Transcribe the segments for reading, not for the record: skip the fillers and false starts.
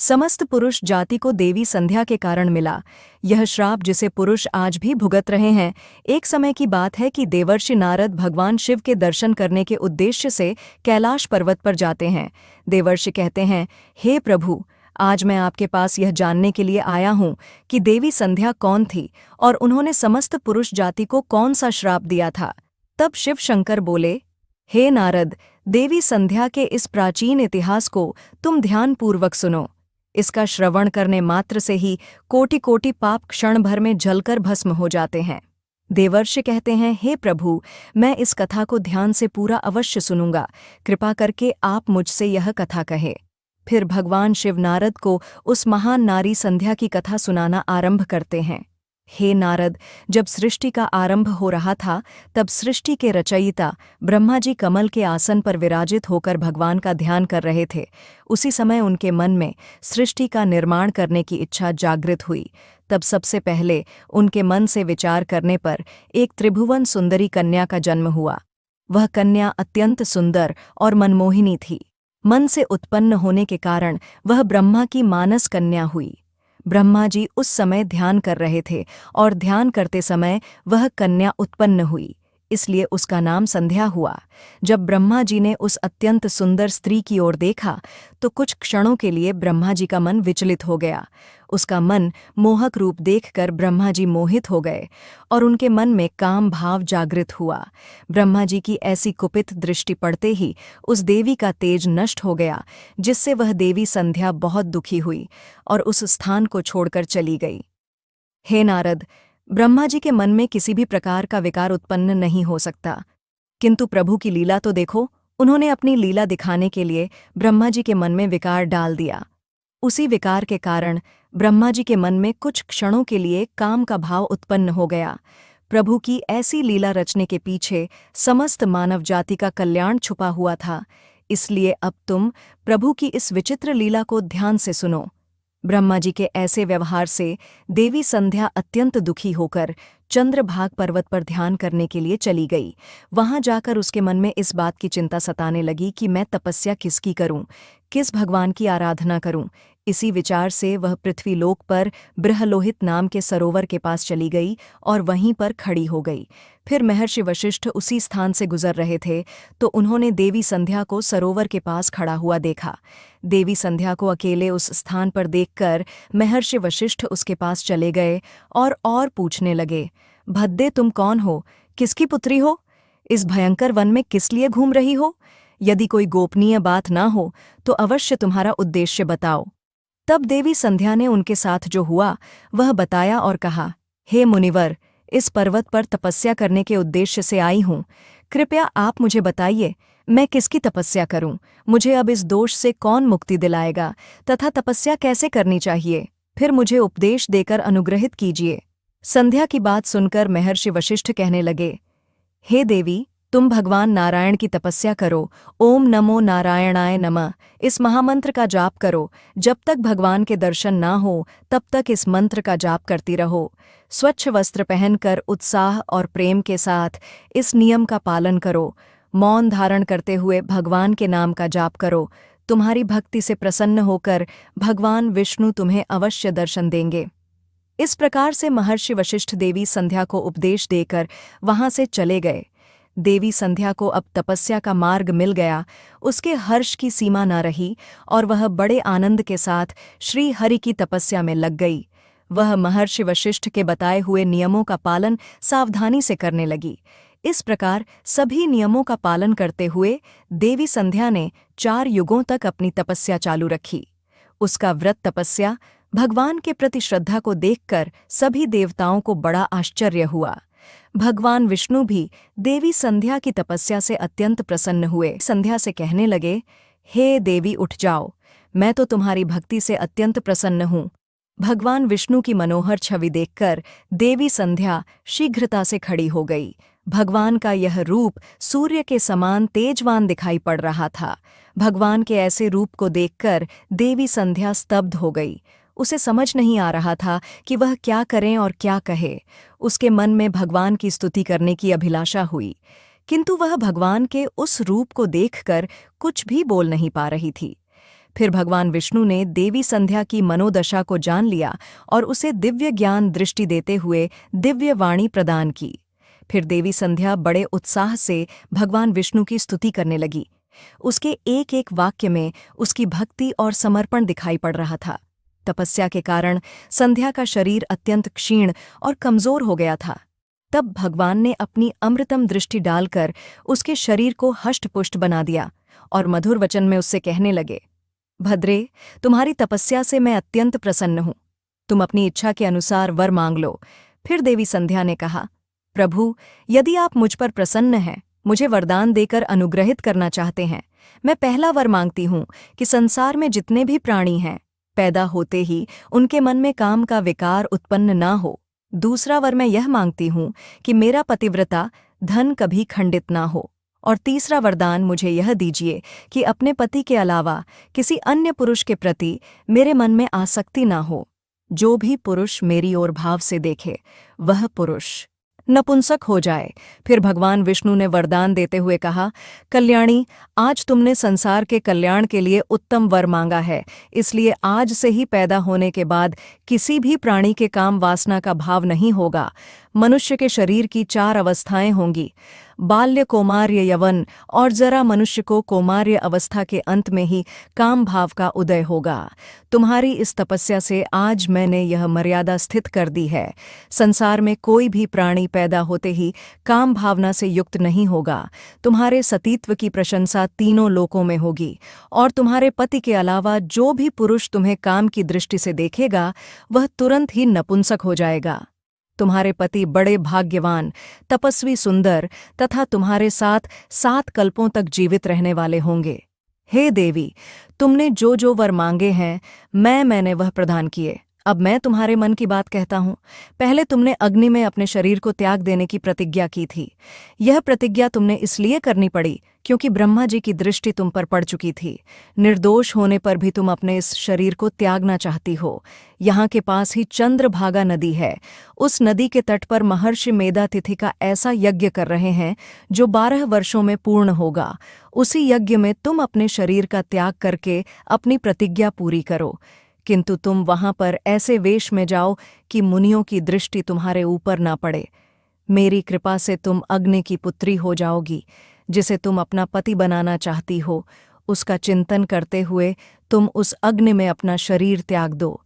समस्त पुरुष जाति को देवी संध्या के कारण मिला। यह श्राप जिसे पुरुष आज भी भुगत रहे हैं। एक समय की बात है कि देवर्षि नारद भगवान शिव के दर्शन करने के उद्देश्य से कैलाश पर्वत पर जाते हैं। देवर्षि कहते हैं, हे प्रभु, आज मैं आपके पास यह जानने के लिए आया हूँ कि देवी संध्या कौन थी और उन्होंने समस्त पुरुष जाति को कौन सा श्राप दिया था। तब शिव शंकर बोले, हे नारद, देवी संध्या के इस प्राचीन इतिहास को तुम ध्यानपूर्वक सुनो। इसका श्रवण करने मात्र से ही कोटि कोटि पाप क्षण भर में जलकर भस्म हो जाते हैं। देवर्षि कहते हैं, हे प्रभु, मैं इस कथा को ध्यान से पूरा अवश्य सुनूंगा। कृपा करके आप मुझसे यह कथा कहे। फिर भगवान शिव नारद को उस महान नारी संध्या की कथा सुनाना आरंभ करते हैं। हे नारद, जब सृष्टि का आरंभ हो रहा था तब सृष्टि के रचयिता ब्रह्मा जी कमल के आसन पर विराजित होकर भगवान का ध्यान कर रहे थे। उसी समय उनके मन में सृष्टि का निर्माण करने की इच्छा जागृत हुई। तब सबसे पहले उनके मन से विचार करने पर एक त्रिभुवन सुंदरी कन्या का जन्म हुआ। वह कन्या अत्यंत सुंदर और मनमोहिनी थी। मन से उत्पन्न होने के कारण वह ब्रह्मा की मानस कन्या हुई। ब्रह्मा जी उस समय ध्यान कर रहे थे और ध्यान करते समय वह कन्या उत्पन्न हुई, इसलिए उसका नाम संध्या हुआ। जब ब्रह्मा जी ने उस अत्यंत सुंदर स्त्री की ओर देखा तो कुछ क्षणों के लिए ब्रह्मा जी का मन विचलित हो गया। उसका मन मोहक रूप देखकर ब्रह्मा जी मोहित हो गए और उनके मन में काम भाव जागृत हुआ। ब्रह्मा जी की ऐसी कुपित दृष्टि पड़ते ही उस देवी का तेज नष्ट हो गया, जिससे वह देवी संध्या बहुत दुखी हुई और उस स्थान को छोड़कर चली गई। हे नारद, ब्रह्मा जी के मन में किसी भी प्रकार का विकार उत्पन्न नहीं हो सकता, किंतु प्रभु की लीला तो देखो। उन्होंने अपनी लीला दिखाने के लिए ब्रह्मा जी के मन में विकार डाल दिया। उसी विकार के कारण ब्रह्मा जी के मन में कुछ क्षणों के लिए काम का भाव उत्पन्न हो गया। प्रभु की ऐसी लीला रचने के पीछे समस्त मानव जाति का कल्याण छुपा हुआ था। इसलिए अब तुम प्रभु की इस विचित्र लीला को ध्यान से सुनो। ब्रह्मा जी के ऐसे व्यवहार से देवी संध्या अत्यंत दुखी होकर चंद्रभाग पर्वत पर ध्यान करने के लिए चली गई। वहां जाकर उसके मन में इस बात की चिंता सताने लगी कि मैं तपस्या किसकी करूं, किस भगवान की आराधना करूं। इसी विचार से वह पृथ्वीलोक पर बृहलोहित नाम के सरोवर के पास चली गई और वहीं पर खड़ी हो गई। फिर महर्षि वशिष्ठ उसी स्थान से गुजर रहे थे तो उन्होंने देवी संध्या को सरोवर के पास खड़ा हुआ देखा। देवी संध्या को अकेले उस स्थान पर देखकर महर्षि वशिष्ठ उसके पास चले गए और पूछने लगे, भद्दे, तुम कौन हो? किसकी पुत्री हो? इस भयंकर वन में किस लिए घूम रही हो? यदि कोई गोपनीय बात ना हो तो अवश्य तुम्हारा उद्देश्य बताओ। तब देवी संध्या ने उनके साथ जो हुआ वह बताया और कहा, हे मुनिवर, इस पर्वत पर तपस्या करने के उद्देश्य से आई हूँ। कृपया आप मुझे बताइए, मैं किसकी तपस्या करूं? मुझे अब इस दोष से कौन मुक्ति दिलाएगा तथा तपस्या कैसे करनी चाहिए? फिर मुझे उपदेश देकर अनुग्रहित कीजिए। संध्या की बात सुनकर महर्षि वशिष्ठ कहने लगे, हे देवी, तुम भगवान नारायण की तपस्या करो। ओम नमो नारायणाय नमः इस महामंत्र का जाप करो। जब तक भगवान के दर्शन ना हो तब तक इस मंत्र का जाप करती रहो। स्वच्छ वस्त्र पहनकर उत्साह और प्रेम के साथ इस नियम का पालन करो। मौन धारण करते हुए भगवान के नाम का जाप करो। तुम्हारी भक्ति से प्रसन्न होकर भगवान विष्णु तुम्हें अवश्य दर्शन देंगे। इस प्रकार से महर्षि वशिष्ठ देवी संध्या को उपदेश देकर वहां से चले गए। देवी संध्या को अब तपस्या का मार्ग मिल गया। उसके हर्ष की सीमा न रही और वह बड़े आनंद के साथ श्री हरि की तपस्या में लग गई। वह महर्षि वशिष्ठ के बताए हुए नियमों का पालन सावधानी से करने लगी। इस प्रकार सभी नियमों का पालन करते हुए देवी संध्या ने 4 युगों तक अपनी तपस्या चालू रखी। उसका व्रत तपस्या, भगवान के प्रति श्रद्धा को देखकर सभी देवताओं को बड़ा आश्चर्य हुआ। भगवान विष्णु भी देवी संध्या की तपस्या से अत्यंत प्रसन्न हुए। संध्या से कहने लगे, हे देवी, उठ जाओ, मैं तो तुम्हारी भक्ति से अत्यंत प्रसन्न हूँ। भगवान विष्णु की मनोहर छवि देखकर देवी संध्या शीघ्रता से खड़ी हो गई। भगवान का यह रूप सूर्य के समान तेजवान दिखाई पड़ रहा था। भगवान के ऐसे रूप को देखकर देवी संध्या स्तब्ध हो गई। उसे समझ नहीं आ रहा था कि वह क्या करें और क्या कहे। उसके मन में भगवान की स्तुति करने की अभिलाषा हुई, किंतु वह भगवान के उस रूप को देखकर कुछ भी बोल नहीं पा रही थी। फिर भगवान विष्णु ने देवी संध्या की मनोदशा को जान लिया और उसे दिव्य ज्ञान दृष्टि देते हुए दिव्य वाणी प्रदान की। फिर देवी संध्या बड़े उत्साह से भगवान विष्णु की स्तुति करने लगी। उसके एक एक वाक्य में उसकी भक्ति और समर्पण दिखाई पड़ रहा था। तपस्या के कारण संध्या का शरीर अत्यंत क्षीण और कमजोर हो गया था। तब भगवान ने अपनी अमृतम दृष्टि डालकर उसके शरीर को हष्टपुष्ट बना दिया और मधुर वचन में उससे कहने लगे, भद्रे, तुम्हारी तपस्या से मैं अत्यंत प्रसन्न हूं। तुम अपनी इच्छा के अनुसार वर मांग लो। फिर देवी संध्या ने कहा, प्रभु, यदि आप मुझ पर प्रसन्न हैं, मुझे वरदान देकर अनुग्रहित करना चाहते हैं, मैं पहला वर मांगती हूं कि संसार में जितने भी प्राणी हैं, पैदा होते ही उनके मन में काम का विकार उत्पन्न ना हो। दूसरा वर मैं यह मांगती हूं कि मेरा पतिव्रता धन कभी खंडित ना हो। और तीसरा वरदान मुझे यह दीजिए कि अपने पति के अलावा किसी अन्य पुरुष के प्रति मेरे मन में आसक्ति ना हो। जो भी पुरुष मेरी ओर भाव से देखे, वह पुरुष नपुंसक हो जाए। फिर भगवान विष्णु ने वरदान देते हुए कहा, कल्याणी, आज तुमने संसार के कल्याण के लिए उत्तम वर मांगा है, इसलिए आज से ही पैदा होने के बाद किसी भी प्राणी के काम वासना का भाव नहीं होगा। मनुष्य के शरीर की 4 अवस्थाएं होंगी, बाल्य, कौमार्य, यवन, और जरा मनुष्य को कौमार्य अवस्था के अंत में ही काम भाव का उदय होगा। तुम्हारी इस तपस्या से आज मैंने यह मर्यादा स्थित कर दी है। संसार में कोई भी प्राणी पैदा होते ही काम भावना से युक्त नहीं होगा। तुम्हारे सतीत्व की प्रशंसा तीनों लोकों में होगी, और तुम्हारे पति के अलावा जो भी पुरुष तुम्हें काम की दृष्टि से देखेगा, वह तुरंत ही नपुंसक हो जाएगा। तुम्हारे पति बड़े भाग्यवान, तपस्वी, सुंदर तथा तुम्हारे साथ 7 कल्पों तक जीवित रहने वाले होंगे। हे देवी, तुमने जो जो वर मांगे हैं, मैंने वह प्रदान किए। अब मैं तुम्हारे मन की बात कहता हूँ। पहले तुमने अग्नि में अपने शरीर को त्याग देने की प्रतिज्ञा की थी। यह प्रतिज्ञा तुमने इसलिए करनी पड़ी क्योंकि ब्रह्मा जी की दृष्टि तुम पर पड़ चुकी थी। निर्दोष होने पर भी तुम अपने इस शरीर को त्यागना चाहती हो। यहाँ के पास ही चंद्रभागा नदी है। उस नदी के तट पर महर्षि मेधातिथि का ऐसा यज्ञ कर रहे हैं जो 12 वर्षों में पूर्ण होगा। उसी यज्ञ में तुम अपने शरीर का त्याग करके अपनी प्रतिज्ञा पूरी करो, किंतु तुम वहां पर ऐसे वेश में जाओ कि मुनियों की दृष्टि तुम्हारे ऊपर ना पड़े। मेरी कृपा से तुम अग्नि की पुत्री हो जाओगी। जिसे तुम अपना पति बनाना चाहती हो, उसका चिंतन करते हुए तुम उस अग्नि में अपना शरीर त्याग दो।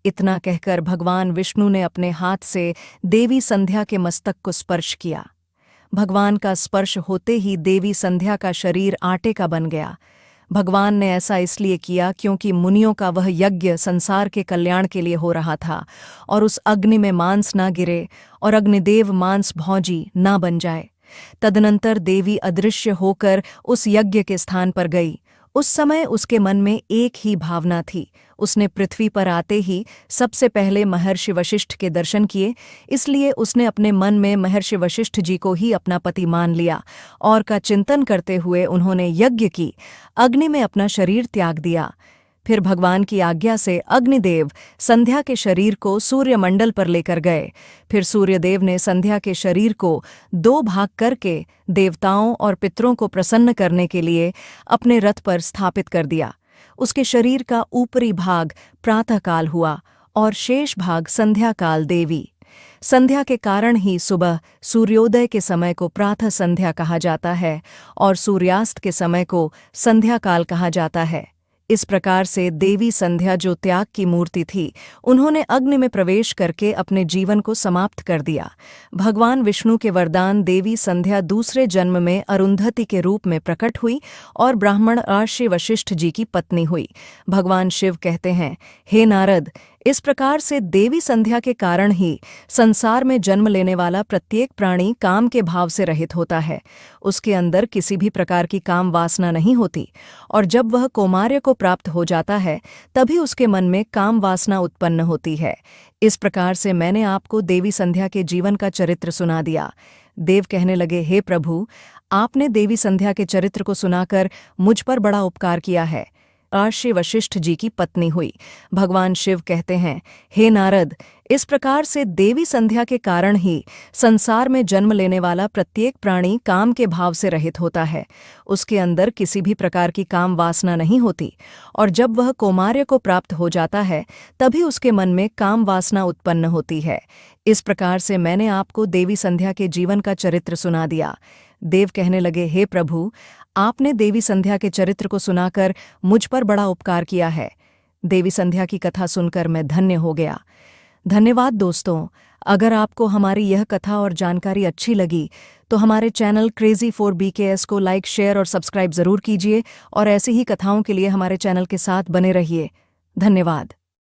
इतना कहकर भगवान विष्णु ने अपने हाथ से देवी संध्या के मस्तक को स्पर्श किया। भगवान का स्पर्श होते ही देवी संध्या का शरीर आटे का बन गया। भगवान ने ऐसा इसलिए किया क्योंकि मुनियों का वह यज्ञ संसार के कल्याण के लिए हो रहा था, और उस अग्नि में मांस ना गिरे और अग्निदेव मांस भौजी ना बन जाए। तदनंतर देवी अदृश्य होकर उस यज्ञ के स्थान पर गई। उस समय उसके मन में एक ही भावना थी। उसने पृथ्वी पर आते ही सबसे पहले महर्षि वशिष्ठ के दर्शन किए, इसलिए उसने अपने मन में महर्षि वशिष्ठ जी को ही अपना पति मान लिया और का चिंतन करते हुए उन्होंने यज्ञ की अग्नि में अपना शरीर त्याग दिया। फिर भगवान की आज्ञा से अग्निदेव संध्या के शरीर को सूर्यमंडल पर लेकर गए। फिर सूर्यदेव ने संध्या के शरीर को 2 भाग करके देवताओं और पितरों को प्रसन्न करने के लिए अपने रथ पर स्थापित कर दिया। उसके शरीर का ऊपरी भाग प्रातःकाल हुआ और शेष भाग संध्या काल देवी संध्या के कारण ही सुबह सूर्योदय के समय को प्रातः संध्या कहा जाता है और सूर्यास्त के समय को संध्या काल कहा जाता है। इस प्रकार से देवी संध्या जो त्याग की मूर्ति थी, उन्होंने अग्नि में प्रवेश करके अपने जीवन को समाप्त कर दिया। भगवान विष्णु के वरदान देवी संध्या दूसरे जन्म में अरुंधति के रूप में प्रकट हुई और ब्राह्मण ऋषि वशिष्ठ जी की पत्नी हुई। भगवान शिव कहते हैं, हे नारद, इस प्रकार से देवी संध्या के कारण ही संसार में जन्म लेने वाला प्रत्येक प्राणी काम के भाव से रहित होता है। उसके अंदर किसी भी प्रकार की काम वासना नहीं होती, और जब वह कौमार्य को प्राप्त हो जाता है तभी उसके मन में काम वासना उत्पन्न होती है। इस प्रकार से मैंने आपको देवी संध्या के जीवन का चरित्र सुना दिया। देव कहने लगे, हे प्रभु, आपने देवी संध्या के चरित्र को सुनाकर मुझ पर बड़ा उपकार किया है। महर्षि वशिष्ठ जी की पत्नी हुई। भगवान शिव कहते हैं, हे नारद, इस प्रकार से देवी संध्या के कारण ही संसार में जन्म लेने वाला प्रत्येक प्राणी काम के भाव से रहित होता है। उसके अंदर किसी भी प्रकार की काम वासना नहीं होती, और जब वह कौमार्य को प्राप्त हो जाता है तभी उसके मन में काम वासना उत्पन्न होती है। इस प्रकार से मैंने आपको देवी संध्या के जीवन का चरित्र सुना दिया। देव कहने लगे, हे प्रभु, आपने देवी संध्या के चरित्र को सुनाकर मुझ पर बड़ा उपकार किया है। देवी संध्या की कथा सुनकर मैं धन्य हो गया। धन्यवाद दोस्तों। अगर आपको हमारी यह कथा और जानकारी अच्छी लगी तो हमारे चैनल क्रेजी फॉर BKS को लाइक, शेयर और सब्सक्राइब ज़रूर कीजिए, और ऐसी ही कथाओं के लिए हमारे चैनल के साथ बने रहिए। धन्यवाद।